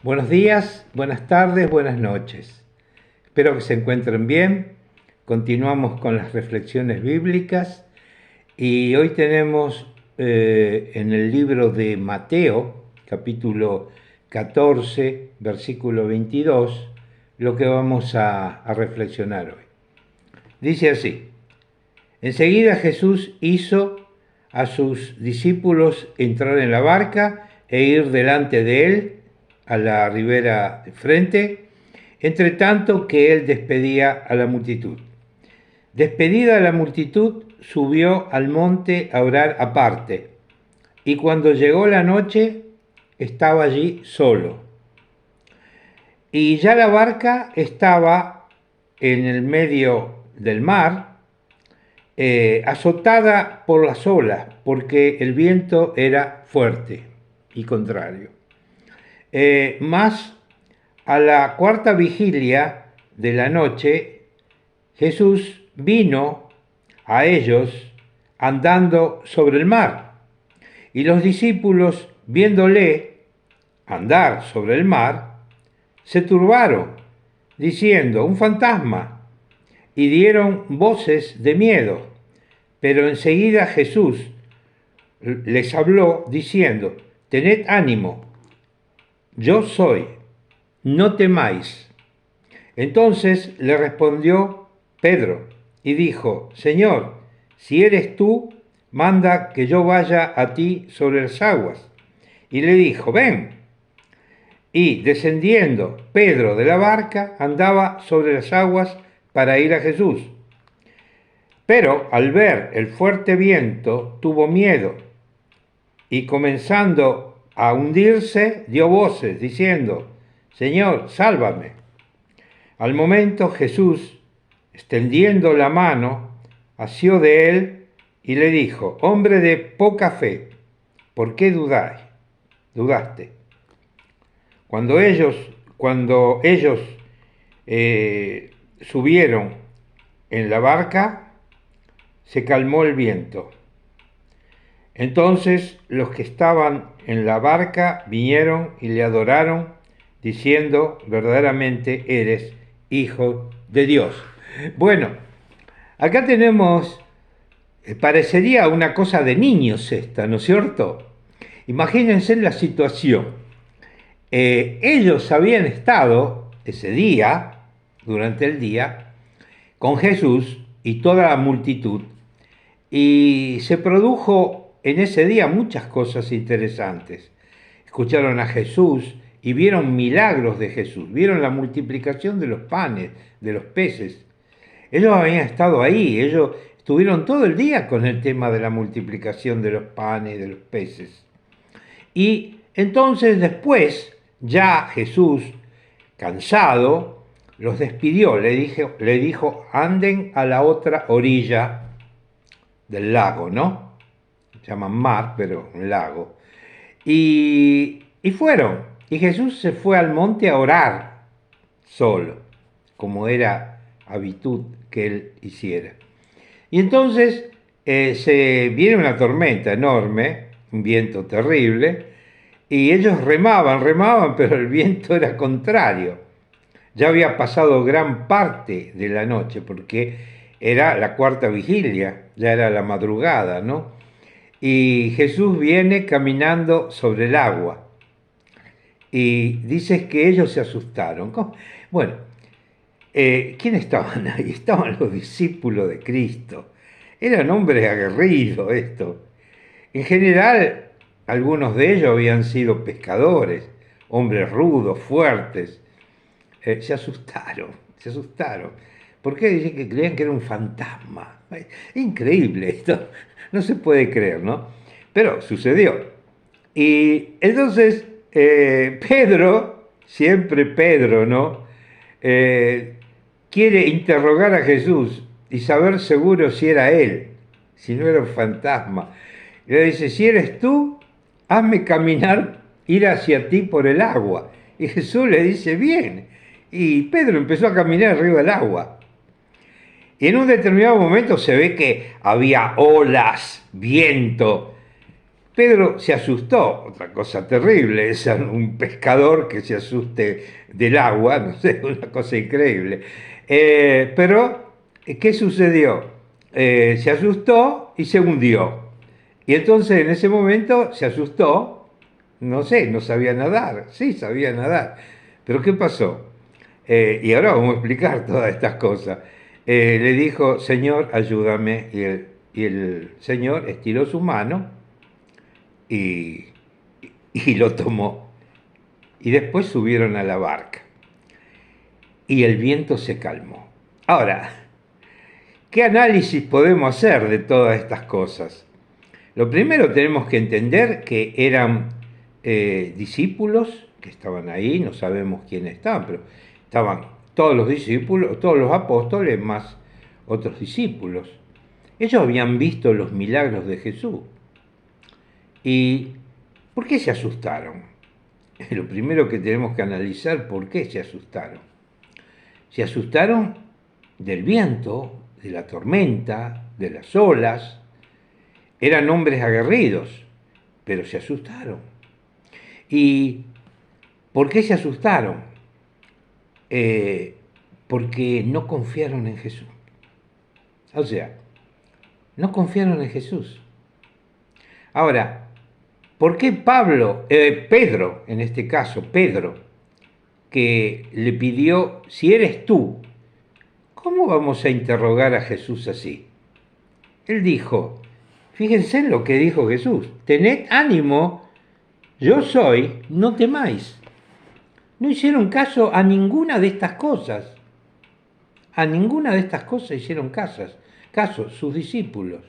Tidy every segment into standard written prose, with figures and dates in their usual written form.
Buenos días, buenas tardes, buenas noches. Espero que se encuentren bien. Continuamos con las reflexiones bíblicas y hoy tenemos en el libro de Mateo, capítulo 14, versículo 22, lo que vamos a reflexionar hoy. Dice así: enseguida Jesús hizo a sus discípulos entrar en la barca e ir delante de él a la ribera de frente, entre tanto que él despedía a la multitud. Despedida la multitud, subió al monte a orar aparte, y cuando llegó la noche, estaba allí solo. Y ya la barca estaba en el medio del mar, azotada por las olas, porque el viento era fuerte y contrario. Mas a la cuarta vigilia de la noche, Jesús vino a ellos andando sobre el mar, y los discípulos, viéndole andar sobre el mar, se turbaron, diciendo: un fantasma, y dieron voces de miedo. Pero enseguida Jesús les habló diciendo: tened ánimo, yo soy, no temáis. Entonces le respondió Pedro y dijo: Señor, si eres tú, manda que yo vaya a ti sobre las aguas. Y le dijo: ven. Y descendiendo Pedro de la barca, andaba sobre las aguas para ir a Jesús. Pero al ver el fuerte viento, tuvo miedo, y comenzando a hundirse, dio voces, diciendo: Señor, sálvame. Al momento Jesús, extendiendo la mano, asió de él y le dijo: hombre de poca fe, ¿por qué dudaste? Cuando ellos subieron en la barca, se calmó el viento. Entonces los que estaban en la barca vinieron y le adoraron, diciendo: verdaderamente eres Hijo de Dios. Bueno, acá tenemos, parecería una cosa de niños esta, ¿no es cierto? Imagínense la situación. Ellos habían estado ese día, durante el día, con Jesús y toda la multitud, y se produjo en ese día muchas cosas interesantes. Escucharon a Jesús y vieron milagros de Jesús, vieron la multiplicación de los panes, de los peces. Ellos habían estado ahí, ellos estuvieron todo el día con el tema de la multiplicación de los panes, de los peces. Y entonces después, ya Jesús, cansado, los despidió, le dijo: anden a la otra orilla del lago, ¿no? Se llaman mar, pero un lago. Y fueron. Y Jesús se fue al monte a orar solo, como era habitud que él hiciera. Y entonces se viene una tormenta enorme, un viento terrible, y ellos remaban, pero el viento era contrario. Ya había pasado gran parte de la noche, porque era la cuarta vigilia, ya era la madrugada, ¿no? Y Jesús viene caminando sobre el agua. Y dices que ellos se asustaron. ¿Cómo? Bueno, ¿quiénes estaban ahí? Estaban los discípulos de Cristo. Eran hombres aguerridos estos. En general, algunos de ellos habían sido pescadores, hombres rudos, fuertes. Se asustaron. ¿Por qué? Dicen que creían que era un fantasma. Es increíble esto. No se puede creer, ¿no? Pero sucedió. Y entonces Pedro, siempre Pedro, ¿no? Quiere interrogar a Jesús y saber seguro si era él, si no era un fantasma. Y le dice: si eres tú, hazme caminar, ir hacia ti por el agua. Y Jesús le dice: bien. Y Pedro empezó a caminar arriba del agua. Y en un determinado momento se ve que había olas, viento, Pedro se asustó, otra cosa terrible, es un pescador que se asuste del agua, no sé, una cosa increíble. Pero, ¿qué sucedió? Se asustó y se hundió. Y entonces en ese momento se asustó, no sé, no sabía nadar, sí sabía nadar. Pero ¿qué pasó? Y ahora vamos a explicar todas estas cosas. Le dijo, Señor, ayúdame. Y el Señor estiró su mano y, y lo tomó. Y después subieron a la barca. Y el viento se calmó. Ahora, ¿qué análisis podemos hacer de todas estas cosas? Lo primero tenemos que entender que eran discípulos que estaban ahí, no sabemos quiénes estaban, pero estaban todos los discípulos, todos los apóstoles más otros discípulos. Ellos habían visto los milagros de Jesús. ¿Y por qué se asustaron? Lo primero que tenemos que analizar, ¿por qué se asustaron? Se asustaron del viento, de la tormenta, de las olas. Eran hombres aguerridos, pero se asustaron. ¿Y por qué se asustaron? Porque no confiaron en Jesús. O sea, no confiaron en Jesús. Ahora, ¿por qué Pedro, en este caso, Pedro, que le pidió, si eres tú, ¿cómo vamos a interrogar a Jesús así? Él dijo, fíjense en lo que dijo Jesús, tened ánimo, yo soy, no temáis. No hicieron caso a ninguna de estas cosas. A ninguna de estas cosas hicieron caso sus discípulos.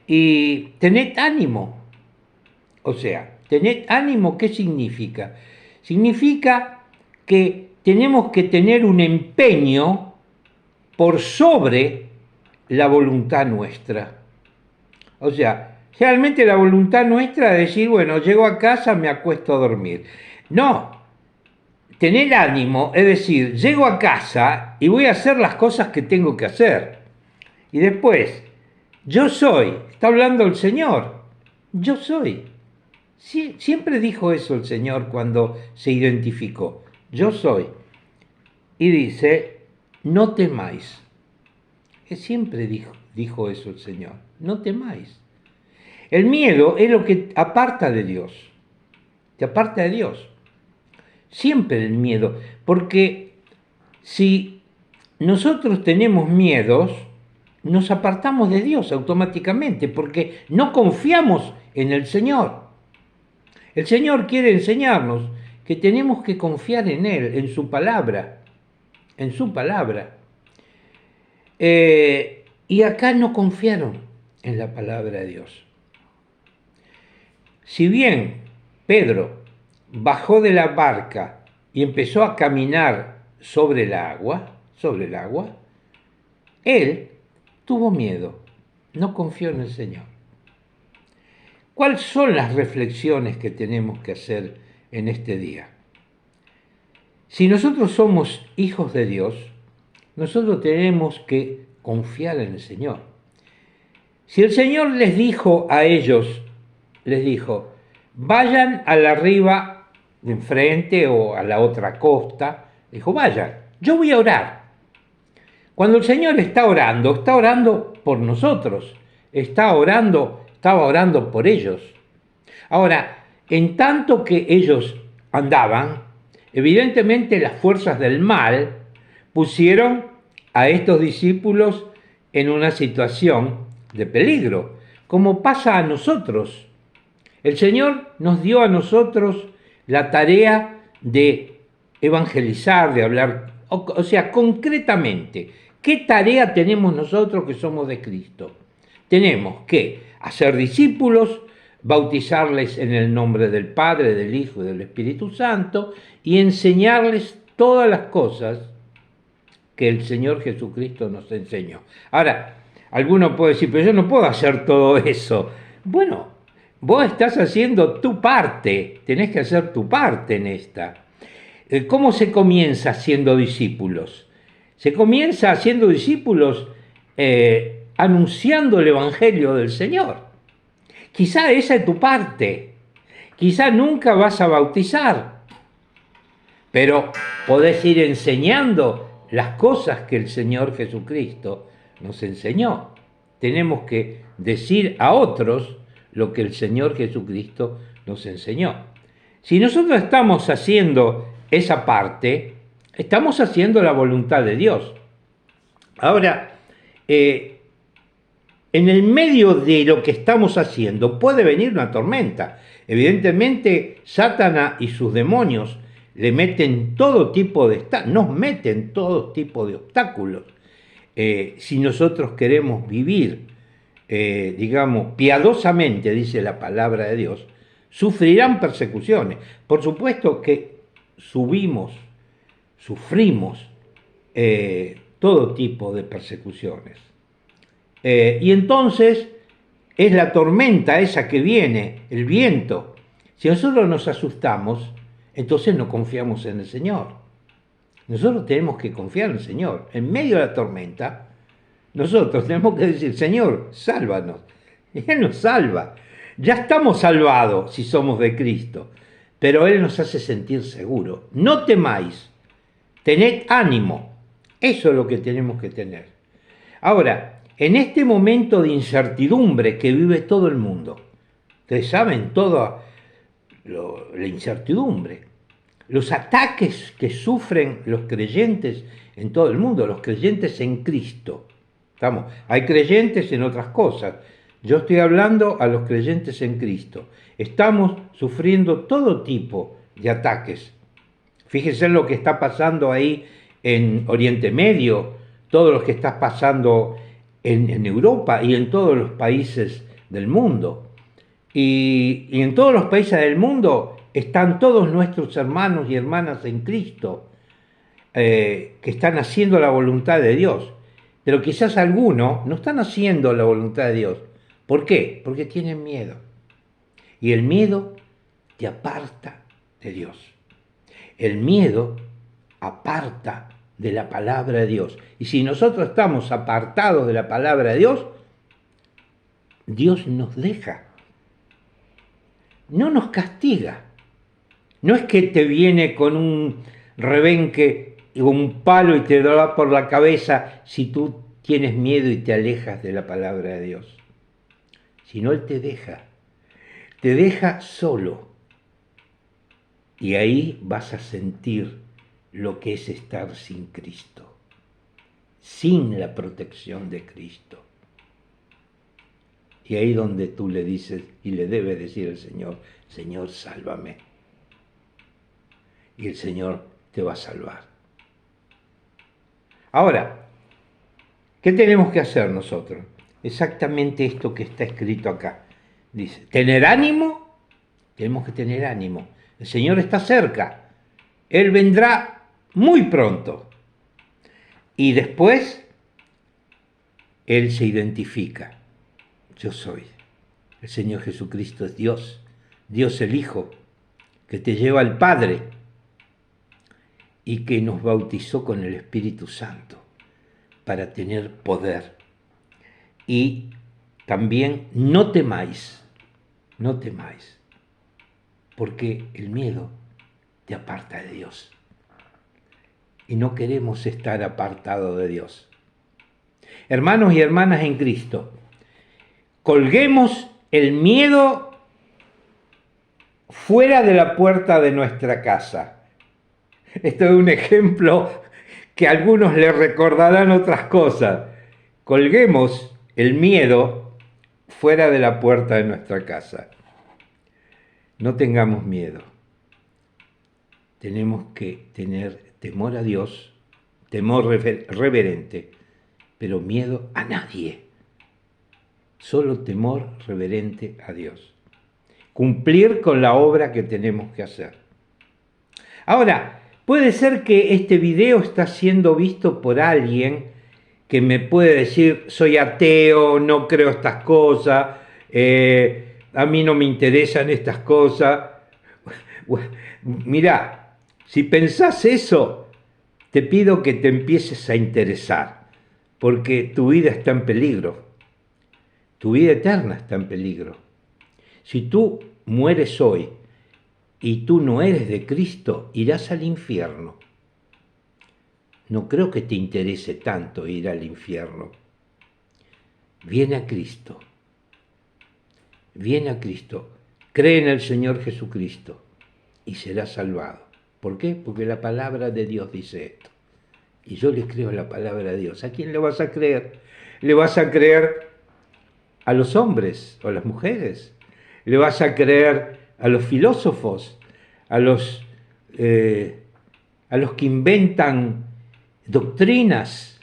Y tened ánimo. O sea, tened ánimo, ¿qué significa? Significa que tenemos que tener un empeño por sobre la voluntad nuestra. O sea, realmente la voluntad nuestra es decir, bueno, llego a casa, me acuesto a dormir. No, tener ánimo es decir, llego a casa y voy a hacer las cosas que tengo que hacer. Y después, yo soy, está hablando el Señor, yo soy. Sí, siempre dijo eso el Señor cuando se identificó, yo soy. Y dice, no temáis. Siempre dijo eso el Señor, no temáis. El miedo es lo que aparta de Dios, te aparta de Dios. Siempre el miedo, porque si nosotros tenemos miedos, nos apartamos de Dios automáticamente, porque no confiamos en el Señor. El Señor quiere enseñarnos que tenemos que confiar en Él, en su palabra, en su palabra. Y acá no confiaron en la palabra de Dios. Si bien Pedro bajó de la barca y empezó a caminar sobre el agua, él tuvo miedo, no confió en el Señor. ¿Cuáles son las reflexiones que tenemos que hacer en este día? Si nosotros somos hijos de Dios, nosotros tenemos que confiar en el Señor. Si el Señor les dijo a ellos, vayan a la riba de enfrente o a la otra costa, dijo, vayan, yo voy a orar. Cuando el Señor está orando por nosotros, estaba orando por ellos. Ahora, en tanto que ellos andaban, evidentemente las fuerzas del mal pusieron a estos discípulos en una situación de peligro, como pasa a nosotros. El Señor nos dio a nosotros la tarea de evangelizar, de hablar, o sea, concretamente, ¿qué tarea tenemos nosotros que somos de Cristo? Tenemos que hacer discípulos, bautizarles en el nombre del Padre, del Hijo y del Espíritu Santo y enseñarles todas las cosas que el Señor Jesucristo nos enseñó. Ahora, alguno puede decir, pero yo no puedo hacer todo eso. Bueno, vos estás haciendo tu parte, tenés que hacer tu parte en esta. ¿Cómo se comienza siendo discípulos? Se comienza haciendo discípulos anunciando el Evangelio del Señor. Quizá esa es tu parte. Quizá nunca vas a bautizar, pero podés ir enseñando las cosas que el Señor Jesucristo nos enseñó. Tenemos que decir a otros lo que el Señor Jesucristo nos enseñó. Si nosotros estamos haciendo esa parte, estamos haciendo la voluntad de Dios. Ahora, en el medio de lo que estamos haciendo puede venir una tormenta. Evidentemente, Satanás y sus demonios le meten todo tipo de nos meten todo tipo de obstáculos. Si nosotros queremos vivir, digamos, piadosamente, dice la palabra de Dios, sufrirán persecuciones. Por supuesto que sufrimos todo tipo de persecuciones. Y entonces es la tormenta esa que viene, el viento. Si nosotros nos asustamos, entonces no confiamos en el Señor. Nosotros tenemos que confiar en el Señor. En medio de la tormenta, nosotros tenemos que decir, Señor, sálvanos. Y Él nos salva. Ya estamos salvados si somos de Cristo, pero Él nos hace sentir seguros. No temáis, tened ánimo. Eso es lo que tenemos que tener. Ahora, en este momento de incertidumbre que vive todo el mundo, ustedes saben toda la incertidumbre, los ataques que sufren los creyentes en todo el mundo, los creyentes en Cristo. Hay creyentes en otras cosas. Yo estoy hablando a los creyentes en Cristo. Estamos sufriendo todo tipo de ataques. Fíjense en lo que está pasando ahí en Oriente Medio, todo lo que está pasando en Europa y en todos los países del mundo. Y en todos los países del mundo están todos nuestros hermanos y hermanas en Cristo, que están haciendo la voluntad de Dios. Pero quizás algunos no están haciendo la voluntad de Dios. ¿Por qué? Porque tienen miedo. Y el miedo te aparta de Dios. El miedo aparta de la palabra de Dios. Y si nosotros estamos apartados de la palabra de Dios, Dios nos deja. No nos castiga. No es que te viene con un rebenque y un palo y te da por la cabeza si tú tienes miedo y te alejas de la palabra de Dios. Sino Él te deja solo. Y ahí vas a sentir lo que es estar sin Cristo, sin la protección de Cristo. Y ahí donde tú le dices y le debes decir al Señor, Señor, sálvame. Y el Señor te va a salvar. Ahora, ¿qué tenemos que hacer nosotros? Exactamente esto que está escrito acá. Dice, ¿tener ánimo? Tenemos que tener ánimo. El Señor está cerca. Él vendrá muy pronto. Y después, Él se identifica. Yo soy. El Señor Jesucristo es Dios. Dios el Hijo, que te lleva al Padre y que nos bautizó con el Espíritu Santo para tener poder. Y también no temáis, porque el miedo te aparta de Dios. Y no queremos estar apartados de Dios. Hermanos y hermanas en Cristo, colguemos el miedo fuera de la puerta de nuestra casa. Esto es un ejemplo que a algunos les recordarán otras cosas. Colguemos el miedo fuera de la puerta de nuestra casa. No tengamos miedo. Tenemos que tener temor a Dios, temor reverente, pero miedo a nadie. Solo temor reverente a Dios. Cumplir con la obra que tenemos que hacer. Ahora, puede ser que este video está siendo visto por alguien que me puede decir, soy ateo, no creo estas cosas, a mí no me interesan estas cosas. Mirá, si pensás eso, te pido que te empieces a interesar, porque tu vida está en peligro. Tu vida eterna está en peligro. Si tú mueres hoy y tú no eres de Cristo, irás al infierno. No creo que te interese tanto ir al infierno. Viene a Cristo. Viene a Cristo. Cree en el Señor Jesucristo y serás salvado. ¿Por qué? Porque la palabra de Dios dice esto. Y yo le creo a la palabra de Dios. ¿A quién le vas a creer? ¿Le vas a creer a los hombres o a las mujeres? ¿Le vas a creer a los filósofos? ¿A los que inventan doctrinas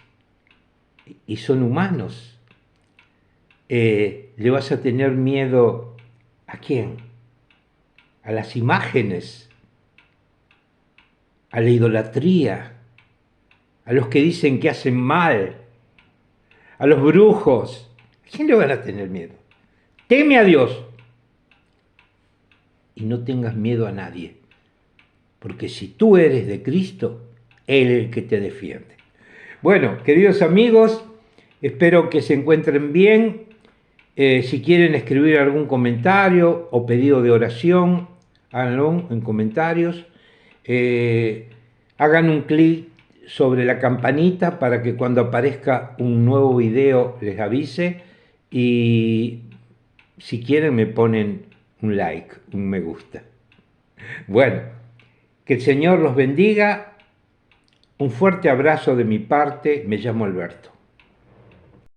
y son humanos? ¿Le vas a tener miedo a quién? A las imágenes, a la idolatría, a los que dicen que hacen mal, a los brujos. ¿A quién le van a tener miedo? Teme a Dios y no tengas miedo a nadie, porque si tú eres de Cristo, Él es el que te defiende. Bueno, queridos amigos, espero que se encuentren bien. Si quieren escribir algún comentario o pedido de oración, háganlo en comentarios. Hagan un clic sobre la campanita para que cuando aparezca un nuevo video les avise, y si quieren me ponen un like, un me gusta. Bueno, que el Señor los bendiga. Un fuerte abrazo de mi parte. Me llamo Alberto.